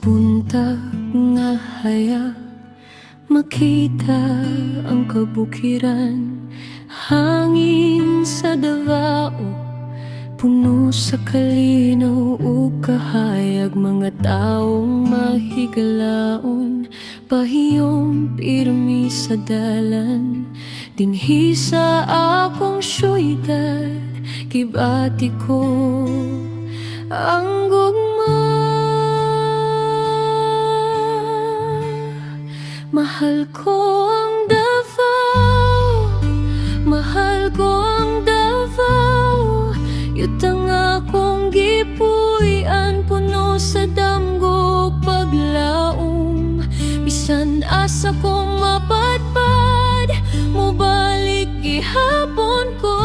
buntag nga haya, makita ang kabukiran. Hangin sa Davao, puno sa kalinaw ug kahayag. Mga taong mahigalaon, pahiyom pirmi sa dalan. Dinhi sa akong syudad, kibati ko ang gugma. Mahal ko ang Davao, mahal ko ang Davao. Yutang akong gipuy-an, puno sa damgo paglaom. Bisan asa kong mapadpad, mubalik gihapon ko.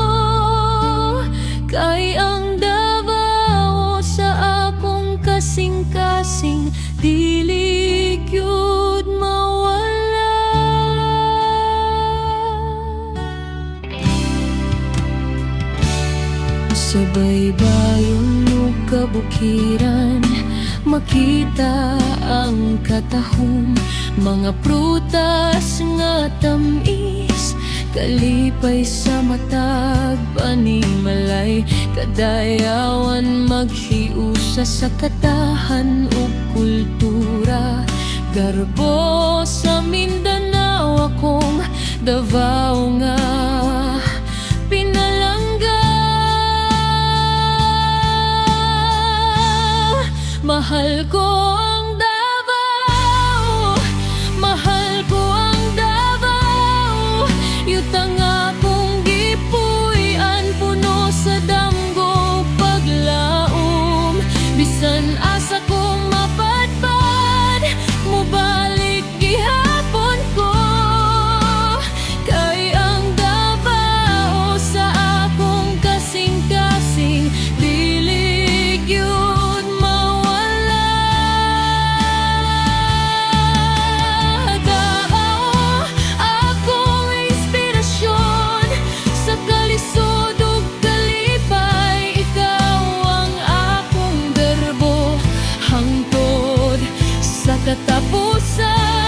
Kay ang Davao sa akong kasing-kasing, dili gyud mawala. Sa baybayon ug kabukiran, makita ang katahom. Mga prutas nga tamis, kalipay sa matag panimalay. Kadayawan maghiusa sa katahan ug kultura. Garbo sa Mindanao akong Davao nga pinalangga. Mahal ko ang Davao, mahal ko ang Davao. Yutang akong gipuy-an, puno sa damgo paglaom. Bisan asa kong mapadpad, mubalik gihapon ko. Kay ang Davao sa akong kasing-kasing, dili gyud mawala. Davao, akong inspirasyon sa kalisod ug kalipay. Ikaw ang akong verbo, hangtod sa katapusan.